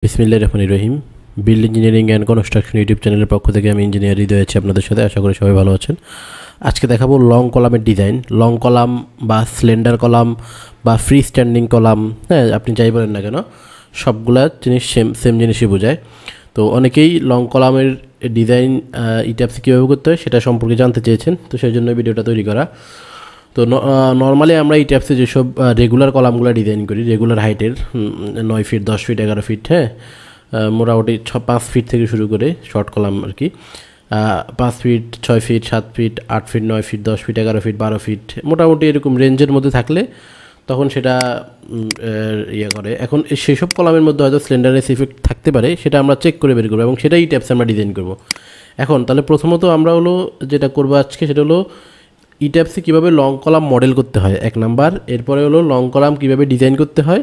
বিসমিল্লাহির রহমানির রহিম। Build engineering and construction YouTube চ্যানেলের পক্ষ থেকে আমি ইঞ্জিনিয়ার হৃদয় আছি আপনাদের সাথে। আশা করি সবাই ভালো আছেন। আজকে দেখাবো লং কলামের ডিজাইন। লং কলাম বা স্লেন্ডার কলাম বা ফ্রি স্ট্যান্ডিং কলাম, হ্যাঁ আপনি যাই বলেন না কেন, সবগুলা জিনিস সেম জিনিসই বোঝায়। তো অনেকেই লং কলামের ডিজাইন ইটাপসি কীভাবে করতে হয় সেটা সম্পর্কে জানতে চেয়েছেন, তো সেই জন্য ভিডিওটা তৈরি করা। তো নর্মালি আমরা এই ট্যাপসে যেসব রেগুলার কলামগুলো ডিজাইন করি, রেগুলার হাইটের 9 ফিট, 10 ফিট, 11 ফিট, হ্যাঁ মোটামুটি 5 ফিট থেকে শুরু করে শর্ট কলাম আর কি, 5 feet, 6 feet, 7 feet, 8 feet, 9 feet, 10 feet, 11 feet, 12 feet, মোটামুটি এরকম রেঞ্জের মধ্যে থাকলে তখন সেটা করে। এখন সেসব কলামের মধ্যে হয়তো স্লেন্ডারনেস ইফেক্ট থাকতে পারে, সেটা আমরা চেক করে বের করবো এবং সেটাই ট্যাপসে আমরা ডিজাইন করব। এখন তাহলে প্রথমত আমরা যেটা করবো আজকে সেটা হলো ইট্যাপসে কীভাবে লং কলাম মডেল করতে হয় 1 নাম্বার, এরপরে লং কলাম কীভাবে ডিজাইন করতে হয়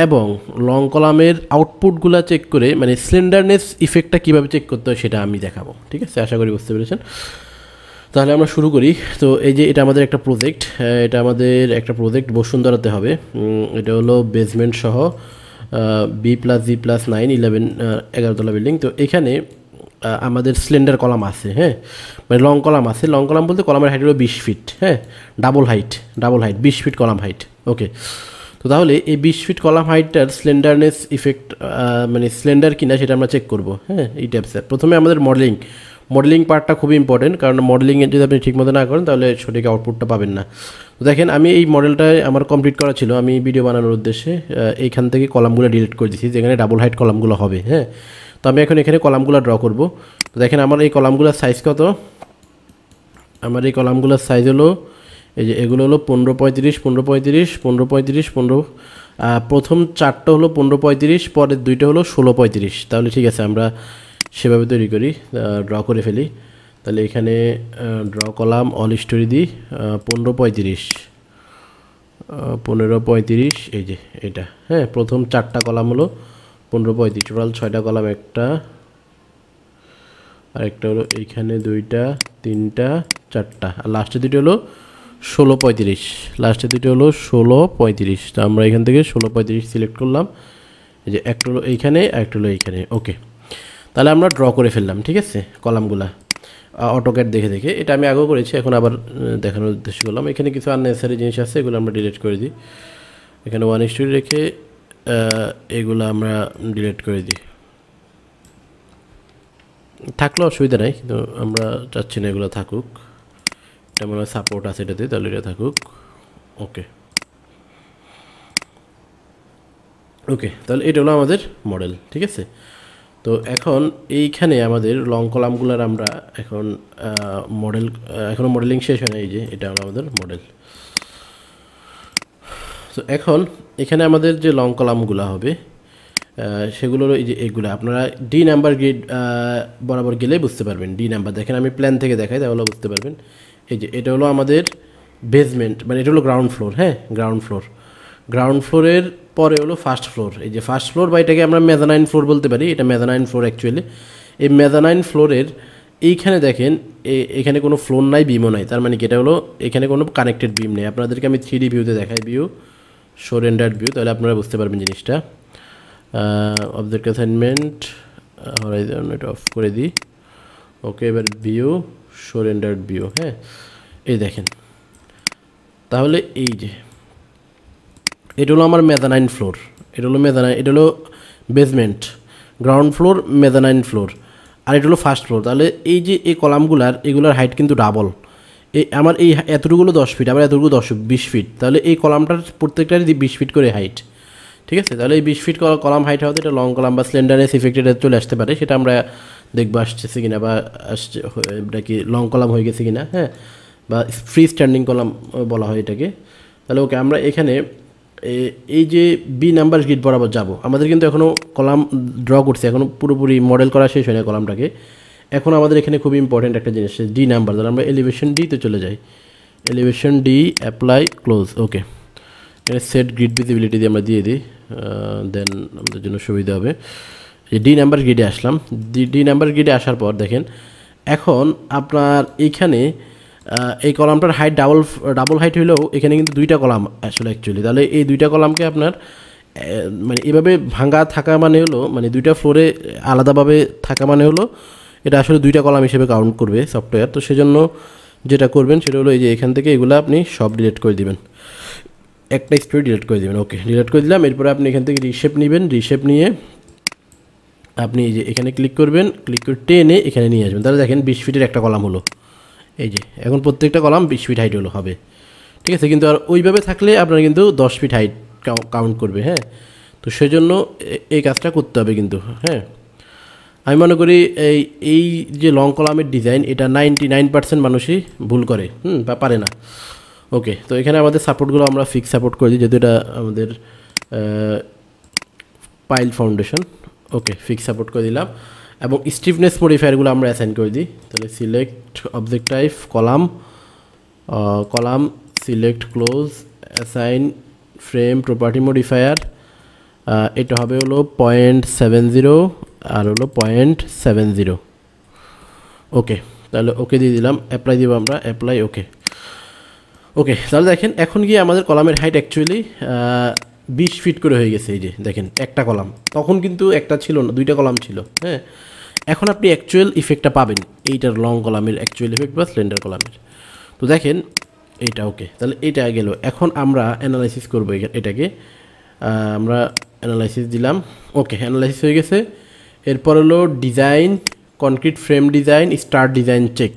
এবং লং কলামের আউটপুটগুলো চেক করে মানে স্লেন্ডারনেস ইফেক্টটা কীভাবে চেক করতে হয় সেটা আমি দেখাবো। ঠিক আছে, আশা করি বুঝতে পেরেছেন। তাহলে আমরা শুরু করি। তো এই যে এটা আমাদের একটা প্রজেক্ট বসুন্ধরাতে হবে। এটা হলো বেসমেন্ট সহ B+G+9 11 তলা বিল্ডিং। তো এখানে আমাদের স্লেন্ডার কলাম আছে, হ্যাঁ মানে লং কলাম আছে। লং কলাম বলতে কলামের হাইট হলো 20 ফিট, হ্যাঁ double height 20 feet column height. Okay, তো তাহলে এই 20 ফিট কলাম হাইটটার স্লেন্ডারনেস ইফেক্ট মানে স্লেন্ডার কিনা সেটা আমরা চেক করবো। হ্যাঁ এই ট্যাপসে প্রথমে আমাদের মডেলিং পার্টটা খুবই ইম্পর্টেন্ট, কারণ মডেলিংয়ে যদি আপনি ঠিকমতো না করেন তাহলে সঠিক আউটপুটটা পাবেন না। তো দেখেন আমি এই মডেলটায় আমার কমপ্লিট করা ছিল, আমি ভিডিও বানানোর উদ্দেশ্যে এইখান থেকে কলামগুলো ডিলিট করে দিচ্ছি যেখানে ডাবল হাইট কলামগুলো হবে। হ্যাঁ, তো আমি এখন এখানে কলামগুলো ড্র করব। তো দেখেন আমার এই কলামগুলোর সাইজ কত, আমার এই কলামগুলোর সাইজ হলো এই যে এগুলো হলো 15 35 15 35 15। প্রথম 4টা হলো 15 35, পরের 2টা হলো 16 35। তাহলে ঠিক আছে, আমরা সেভাবে তৈরি করি, ড্র করে ফেলি। তাহলে এখানে ড্র কলাম অল স্টোরি দিই 15 35 15 35, এই যে এটা, হ্যাঁ প্রথম 4টা কলাম হলো 15 35, টোটাল 6টা কলাম, একটা আরেকটা হলো এইখানে 2টা 3টা 4টা, আর লাস্টের 2টা হলো 16 35, লাস্টের 2টা হলো 16 35। তো আমরা এখান থেকে 16 35 সিলেক্ট করলাম। এই যে একটা হলো এইখানে, একটা হলো এইখানে। ওকে, তাহলে আমরা ড্র করে ফেললাম। ঠিক আছে, কলামগুলা অটোক্যাড দেখে এটা আমি আগেও করেছি, এখন আবার দেখানোর উদ্দেশ্য করলাম। এখানে কিছু আননেসেসারি জিনিস আছে, এগুলো আমরা ডিলিট করে দিই। এখানে 1:2 রেখে এগুলো আমরা ডিলিট করে দিই। থাকলেও অসুবিধা নাই, কিন্তু আমরা চাচ্ছি না এগুলো থাকুক। এটা মনে হয় সাপোর্ট আছে এটাতে, তাহলে এটা থাকুক। ওকে, তাহলে এটা হলো আমাদের মডেল। ঠিক আছে, তো এখন এইখানে আমাদের লং কলামগুলোর আমরা এখন এখনও মডেলিং শেষ হয় না। এই যে এটা হলো আমাদের মডেল। তো এখন এখানে আমাদের যে লং কলামগুলো হবে সেগুলো এই যে এগুলো আপনারা ডি নাম্বার গ্রিড বরাবর গেলে বুঝতে পারবেন। ডি নাম্বার দেখেন, আমি প্ল্যান থেকে দেখাই তাহলে বুঝতে পারবেন। এই যে এটা হলো আমাদের বেসমেন্ট, মানে এটা হলো গ্রাউন্ড ফ্লোর। হ্যাঁ গ্রাউন্ড ফ্লোরের পরে হলো ফার্স্ট ফ্লোর। এই যে ফার্স্ট ফ্লোর বা এটাকে আমরা মেজানাইন ফ্লোর বলতে পারি, এটা মেজানাইন ফ্লোর অ্যাকচুয়ালি। এই মেজানাইন ফ্লোরের এইখানে দেখেন এখানে কোনো ফ্লোর নাই, বিমও নাই, তার মানে কি এটা হলো এখানে কোনো কানেক্টেড বিম নেই। আপনাদেরকে আমি 3D ভিউতে দেখাই, ভিউ শো রেন্ডার্ড ভিউ, তাহলে আপনারা বুঝতে পারবেন জিনিসটা। অবজেক্ট অ্যাসাইনমেন্ট হরাইজন এটা অফ করে দিই। ওকে, এবার ভিউ শো রেন্ডার্ড ভিউ। হ্যাঁ এই দেখেন, তাহলে এই যে এটা হলো আমার মেজানাইন ফ্লোর, এটা হলো basement, ground floor, mezzanine floor, আর এটা হলো ফার্স্ট ফ্লোর। তাহলে এই যে এই এগুলার হাইট কিন্তু ডাবল। আমার এই এতটুকুলো 10 ফিট, আবার এতটুকু 20 ফিট, তাহলে এই কলামটার প্রত্যেকটারই 20 ফিট করে হাইট। ঠিক আছে, তাহলে এই 20 ফিট কলাম হাইট হতে এটা লং কলাম বা স্লেন্ডারনেস ইফেক্টেড চলে আসতে পারে, সেটা আমরা দেখবো আসছে কিনা, বা এটা কি লং কলাম হয়ে গেছে কিনা, হ্যাঁ বা ফ্রি স্ট্যান্ডিং কলাম বলা হয় এটাকে। তাহলে ওকে, আমরা এখানে এই যে বি নাম্বার গ্রিড বরাবর যাব। আমাদের কিন্তু এখনও কলাম ড্র করছে, এখনও পুরোপুরি মডেল করা শেষ হয় না কলামটাকে। এখন আমাদের এখানে খুব ইম্পর্টেন্ট একটা জিনিস, ডি নাম্বার। তাহলে আমরা এলিভেশন ডিতে চলে যাই, এলিভেশন ডি, অ্যাপ্লাই, ক্লোজ। ওকে, এখানে সেট গ্রিড ভিজিবিলিটি দিয়ে আমরা দিয়ে দিই, দেন আমাদের জন্য সুবিধা হবে। ডি নাম্বার গ্রিডে আসলাম। ডি নাম্বার গ্রিডে আসার পর দেখেন এখন আপনার এইখানে এই কলামটার হাইট ডাবল হাইট হলেও এখানে কিন্তু 2টা কলাম আসলে অ্যাকচুয়ালি। তাহলে এই 2টা কলামকে আপনার মানে এভাবে ভাঙা থাকা মানে হলো মানে দুইটা ফ্লোরে আলাদাভাবে থাকা মানে হলো এটা আসলে দুইটা কলাম হিসেবে কাউন্ট করবে সফটওয়্যার। তো সেজন্য যেটা করবেন সেটা হলো এই যে এখান থেকে এগুলো আপনি সব ডিলিট করে দিবেন, একটা স্টোরি ডিলিট করে দেবেন। ওকে, ডিলিট করে দিলাম। এরপরে আপনি এখান থেকে রিশেপ নেবেন, রিশেপ নিয়ে আপনি এই যে এখানে ক্লিক করবেন, ক্লিক করে টেনে এখানে নিয়ে আসবেন। তাহলে দেখেন 20 ফিটের একটা কলাম হলো। এই যে এখন প্রত্যেকটা কলাম 20 ফিট হাইট হলো হবে, ঠিক আছে। কিন্তু আর ওইভাবে থাকলে আপনার কিন্তু 10 ফিট হাইট কাউন্ট করবে, হ্যাঁ। তো সেজন্য এই কাজটা করতে হবে কিন্তু, হ্যাঁ। আমি মনে করি এই যে লং কলামের ডিজাইন এটা 99% মানুষই ভুল করে, বা পারে না। ওকে, তো এখানে আমাদের সাপোর্টগুলো আমরা ফিক্স সাপোর্ট করে দিই, যেহেতু এটা আমাদের পাইল ফাউন্ডেশন। ওকে, ফিক্স সাপোর্ট করে দিলাম এবং স্টিফনেস মডিফায়ারগুলো আমরা অ্যাসাইন করে দিই। তাহলে select object type column, column select close, assign frame property modifier, এটা হবে হলো 0.70 আর হলো 0.70। ওকে, তাহলে ওকে দিয়ে দিলাম, অ্যাপ্লাই দিব আমরা, অ্যাপ্লাই। ওকে ওকে, তাহলে দেখেন এখন গিয়ে আমাদের কলামের হাইট অ্যাকচুয়ালি 20 ফিট করে হয়ে গেছে। এই যে দেখেন একটা কলাম, তখন কিন্তু একটা ছিল না, দুইটা কলাম ছিল, হ্যাঁ। এখন আপনি অ্যাকচুয়াল ইফেক্টটা পাবেন এইটার লং কলামের অ্যাকচুয়াল ইফেক্ট বা স্লেন্ডার কলামের। তো দেখেন এইটা ওকে, তাহলে এইটা গেল। এখন আমরা অ্যানালাইসিস করবো এটাকে, আমরা অ্যানালাইসিস দিলাম। ওকে, অ্যানালাইসিস হয়ে গেছে। এরপর হলো design, concrete frame design, start design check.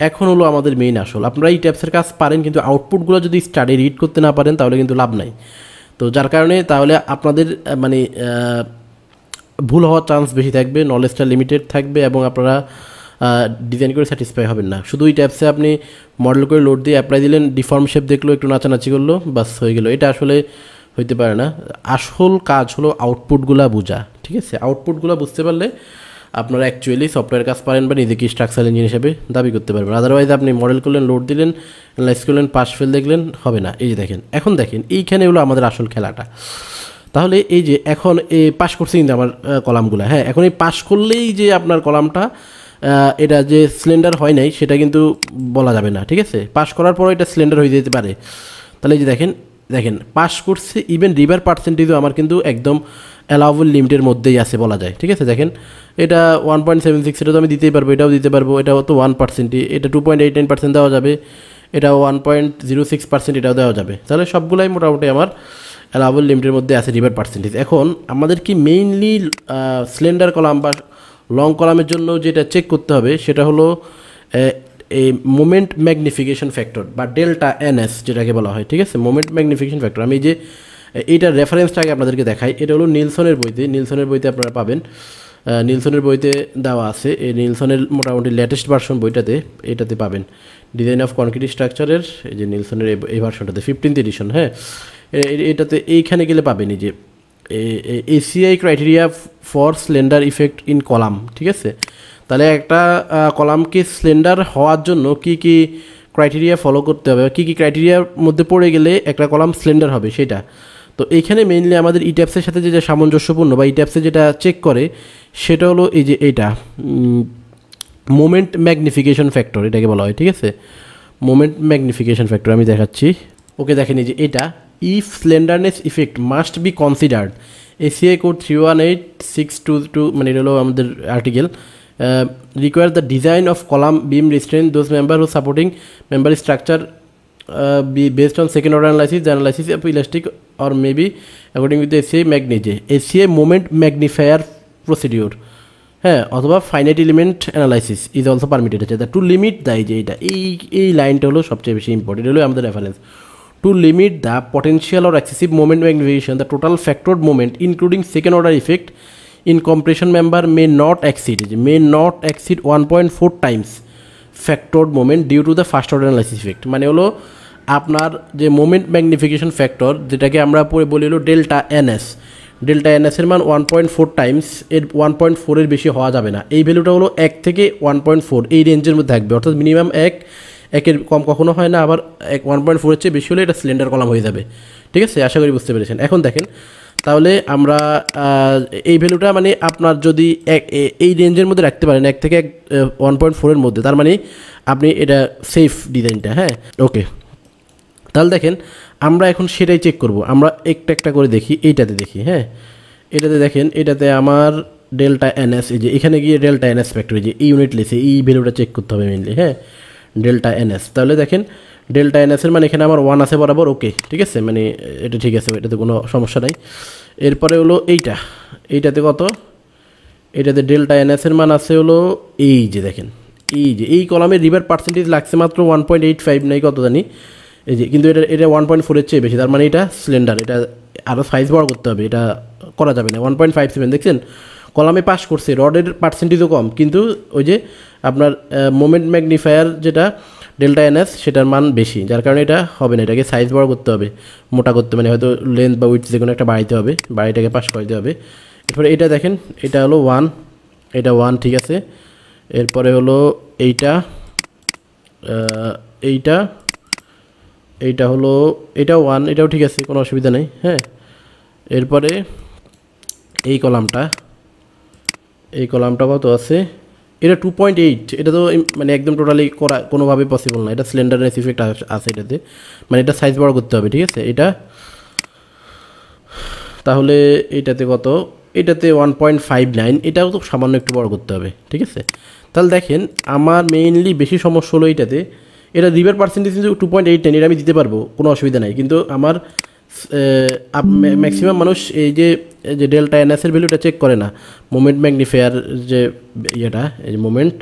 এখন হলো আমাদের মেইন আসল। আপনারা এই ট্যাপসের কাজ পারেন, কিন্তু আউটপুটগুলো যদি স্টাডি রিড করতে না পারেন তাহলে কিন্তু লাভ নাই। তো যার কারণে তাহলে আপনাদের মানে ভুল হওয়ার চান্স বেশি থাকবে, নলেজটা লিমিটেড থাকবে এবং আপনারা ডিজাইন করে স্যাটিসফাই হবেন না। শুধু এই ট্যাপসে আপনি মডেল করে লোড দিয়ে অ্যাপ্লাই দিলেন, ডিফর্ম শেপ দেখলো, একটু নাচানাচি করলো, বাস হয়ে গেলো। এটা আসলে হইতে পারে না। আসল কাজ হলো আউটপুটগুলো বোঝা, ঠিক আছে। আউটপুটগুলো বুঝতে পারলে আপনারা অ্যাকচুয়ালি সফটওয়্যার কাজ পারেন বা নিজেকে স্ট্রাকচারাল ইঞ্জিনিয়ার হিসেবে দাবি করতে পারবেন। আদারওয়াইজ আপনি মডেল করলেন, লোড দিলেন, অ্যানালাইজ করলেন, পাস ফেল দেখলেন, হবে না। এই যে দেখেন, এখন দেখেন এইখানে হলো আমাদের আসল খেলাটা। তাহলে এই যে এখন এই পাস করছে কিন্তু আমার কলামগুলো, হ্যাঁ। এখন এই পাস করলেই যে আপনার কলামটা এটা যে সিলিন্ডার হয় নাই সেটা কিন্তু বলা যাবে না, ঠিক আছে। পাস করার পরও এটা সিলিন্ডার হয়ে যেতে পারে। তাহলে এই যে দেখেন দেখেন পাস করছে, ইভেন রিভার পার্সেন্টেজও আমার কিন্তু একদম অ্যালাউবল লিমিটের মধ্যেই আছে বলা যায়, ঠিক আছে। দেখেন এটা 1.76, এটা তো আমি দিতেই পারবো, এটাও দিতে পারবো, এটাও তো 1%, এটা 2.89% দেওয়া যাবে, এটা 1.06%, এটাও দেওয়া যাবে। তাহলে সবগুলাই মোটামুটি আমার অ্যালাউবল লিমিটের মধ্যে আছে রিভার পার্সেন্টেজ। এখন আমাদের কি মেইনলি সিলিন্ডার কলাম বা লং কলামের জন্য যেটা চেক করতে হবে সেটা হলো এই মোমেন্ট ম্যাগনিফিকেশন ফ্যাক্টর বা ডেল্টা এনএস যেটাকে বলা হয়, ঠিক আছে। মোমেন্ট ম্যাগনিফিকেশন ফ্যাক্টর আমি যে এইটার রেফারেন্সটাকে আপনাদেরকে দেখাই। এটা হলো নিলসনের বইতে, নিলসনের বইতে আপনারা পাবেন, নিলসনের বইতে দেওয়া আছে। এই নিলসনের মোটামুটি লেটেস্ট ভার্সন বইটাতে এটাতে পাবেন, ডিজাইন অফ কনক্রিট স্ট্রাকচারের এই যে নিলসনের এই ভার্সনটাতে 15th এডিশন, হ্যাঁ। এটাতে এইখানে গেলে পাবেন এই যে ACI criteria for slender effect in column, ঠিক আছে। তাহলে একটা কলামকে স্লেন্ডার হওয়ার জন্য কি কি ক্রাইটেরিয়া ফলো করতে হবে, কি কি ক্রাইটেরিয়ার মধ্যে পড়ে গেলে একটা কলাম স্লেন্ডার হবে সেটা। তো এইখানে মেইনলি আমাদের ইট্যাপসের সাথে যেটা সামঞ্জস্যপূর্ণ বা ইট্যাপসে যেটা চেক করে সেটা হলো এই যে এইটা মোমেন্ট ম্যাগনিফিকেশন ফ্যাক্টর এটাকে বলা হয়, ঠিক আছে। মোমেন্ট ম্যাগনিফিকেশন ফ্যাক্টর আমি দেখাচ্ছি। ওকে, দেখেন এই যে এটা if slenderness effect must be considered, ACI code 318622 মানে এটা হলো আমাদের article, require the design of column beam restraint those member who supporting member structure be based on second order analysis, the analysis of elastic or maybe according with the ACI ACI moment magnifier procedure, হ্যাঁ, অথবা finite element analysis is also permitted আছে। Two limit the যে এইটা এই লাইনটা হলো সবচেয়ে বেশি ইম্পর্টেন্ট, হলো আমাদের reference. To limit the potential or excessive moment magnification the total factored moment including second order effect in compression member may not exceed 1.4 times factored moment due to the first order analysis effect। মানে হলো আপনার যে moment magnification factor যেটাকে আমরা পরে বলি হলো delta NS, delta এনএসের মান 1.4 টাইমস, এর 1.4 এর বেশি হওয়া যাবে না। এই ভ্যালুটা হলো 1 থেকে 1.4 এই রেঞ্জের মধ্যে থাকবে, অর্থাৎ মিনিমাম 1-এর কম কখনো হয় না, আবার 1.4 এর চেয়ে বেশি হলে এটা সিলিন্ডার কলাম হয়ে যাবে, ঠিক আছে। আশা করি বুঝতে পেরেছেন। এখন দেখেন তাহলে আমরা এই ভ্যালুটা মানে আপনার যদি এই রেঞ্জের মধ্যে রাখতে পারেন 1 থেকে 1.4 এর মধ্যে, তার মানে আপনি এটা সেফ ডিজাইনটা, হ্যাঁ। ওকে, তাহলে দেখেন আমরা এখন সেটাই চেক করব। আমরা একটা একটা করে দেখি, এইটাতে দেখি। হ্যাঁ, এটাতে দেখেন, এটাতে আমার ডেল্টা এনএস, এই যে এখানে গিয়ে ডেল্টা এনএস ফ্যাক্টর, যে এই ইউনিট লেসে এই ভ্যালুটা চেক করতে হবে মেনলি। হ্যাঁ, ডেল্টা এনএস, তাহলে দেখেন ডেল্টা এনএসের মানে এখানে আমার 1 আছে বরাবর, ওকে ঠিক আছে, মানে এটা ঠিক আছে, এটাতে কোনো সমস্যা নাই। এরপরে হলো এইটাতে কত, এটাতে ডেল্টা এনএসের মান আছে হলো এই যে দেখেন, এই যে এই কলামের রিভার পার্সেন্টেজ লাগছে মাত্র 1.85 নাই কত জানি, এই যে, কিন্তু এটা 1.4-এর চেয়ে বেশি, তার মানে এটা সিলিন্ডার, এটা আরও সাইজ বড় করতে হবে, এটা করা যাবে না। 1.57 দেখছেন, কলামে পাস করছে, রডের পার্সেন্টেজও কম, কিন্তু ওই যে আপনার মোমেন্ট ম্যাগনিফায়ার যেটা ডেল্টা এনএস সেটার মান বেশি, যার কারণে এটা হবে না, এটাকে সাইজ বড় করতে হবে, মোটা করতে, মানে হয়তো লেন্থ বা উইথ যে কোনো একটা বাড়াইতে হবে, বাড়িটাকে পাস করতে হবে। এরপরে এটা দেখেন, এটা হলো 1, এটা 1 ঠিক আছে। এরপরে হলো এইটা এইটা হলো, এটাও 1, এটাও ঠিক আছে, কোনো অসুবিধা নেই। হ্যাঁ, এরপরে এই কলামটা কত আছে, এটা 2.8, এটা তো মানে একদম টোটালি করা কোনোভাবে পসিবল না, এটা সিলিন্ডারের ইফেক্ট আছে এটাতে, মানে এটা সাইজ বড় করতে হবে, ঠিক আছে। এটা তাহলে এটাতে কত, এটাতে 1.59, এটাও তো সামান্য একটু বড় করতে হবে, ঠিক আছে। তাহলে দেখেন আমার মেইনলি বেশি সমস্যা হলো এইটাতে, এটা রিভার পার্সেন্টেজ কিন্তু 2.89, এটা আমি দিতে পারবো, কোনো অসুবিধা নাই, কিন্তু আমার ম্যাক্সিমাম মানুষ এই যে ডেল্টা এনএসের ভ্যালুটা চেক করে না, মোমেন্ট ম্যাগনিফায়ার যে ইয়েটা, এই যে মোমেন্ট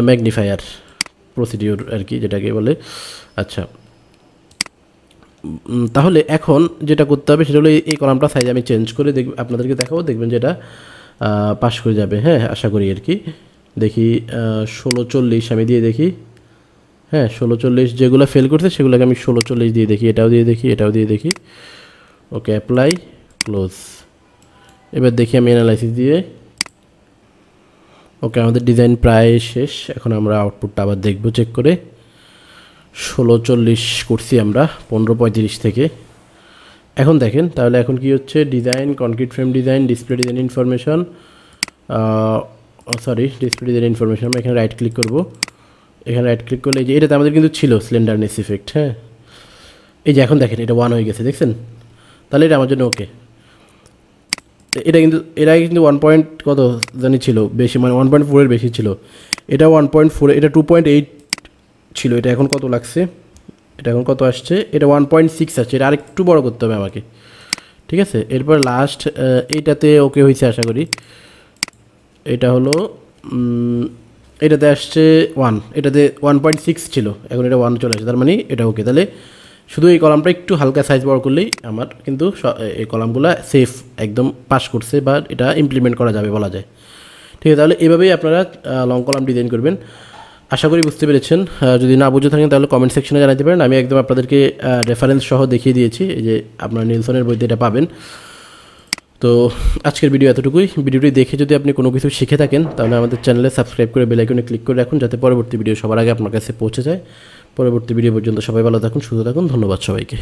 ম্যাগনিফায়ার প্রসিডিওর আর কি যেটাকে বলে। আচ্ছা, তাহলে এখন যেটা করতে হবে সেটা হলো এই কলামটা সাইজ আমি চেঞ্জ করে আপনাদেরকে দেখাবো, দেখবেন যেটা পাস করে যাবে। হ্যাঁ, আশা করি আর কি। দেখি 1640 আমি দিয়ে দেখি। হ্যাঁ, 1640 যেগুলো ফেল করছে সেগুলোকে আমি 1640 দিয়ে দেখি, এটাও দিয়ে দেখি, এটাও দিয়ে দেখি। ওকে, অ্যাপ্লাই, ক্লোজ। এবার দেখি আমি অ্যানালাইসিস দিয়ে। ওকে, আমাদের ডিজাইন প্রায় শেষ, এখন আমরা আউটপুটটা আবার দেখব চেক করে। 1640 করছি আমরা 1535 থেকে। এখন দেখেন তাহলে এখন কি হচ্ছে, design, concrete frame design, display design information, display design information, আমরা এখানে রাইট ক্লিক করব। এখানে রাইট ক্লিক করলে এই যে এটাতে আমাদের কিন্তু ছিল স্লেন্ডারনেস ইফেক্ট। হ্যাঁ, এই যে এখন দেখেন এটা 1 হয়ে গেছে, দেখছেন, তাহলে এটা আমার জন্য ওকে। এটা কিন্তু এর আগে কিন্তু 1 কত জানি ছিল বেশি, মানে 1.4-এর বেশি ছিল, এটা 1.4, এটা 2.8 ছিল, এটা এখন কত লাগছে, এটা এখন কত আসছে, এটা 1.6 আসছে, এটা আরেকটু বড় করতে হবে আমাকে, ঠিক আছে। এরপর লাস্ট এইটাতে ওকে হয়েছে আশা করি, এটা হলো এটাতে আসছে 1, এটাতে 1.6 ছিল, এখন এটা 1 চলে আসছে, তার মানে এটা ওকে। তাহলে শুধু এই কলামটা একটু হালকা সাইজ বড় করলেই আমার কিন্তু এই কলামগুলো সেফ একদম পাস করছে, বা এটা ইমপ্লিমেন্ট করা যাবে বলা যায়, ঠিক আছে। তাহলে এভাবেই আপনারা লং কলাম ডিজাইন করবেন। আশা করি বুঝতে পেরেছেন। যদি না বুঝে থাকেন তাহলে কমেন্ট সেকশনে জানাতে পারেন, আমি একদম আপনাদেরকে রেফারেন্স সহ দেখিয়ে দিয়েছি, এই যে আপনার নিলসনের বইতে এটা পাবেন। তো আজকের ভিডিও এতটুকুই। ভিডিওটি দেখে যদি আপনি কোনো কিছু শিখে থাকেন তাহলে আমাদের চ্যানেলে সাবস্ক্রাইব করে বেল আইকনে ক্লিক করে রাখুন, যাতে পরবর্তী ভিডিও সবার আগে আপনার কাছে পৌঁছে যায়। পরবর্তী ভিডিও পর্যন্ত সবাই ভালো থাকুন, সুস্থ থাকুন, ধন্যবাদ সবাইকে।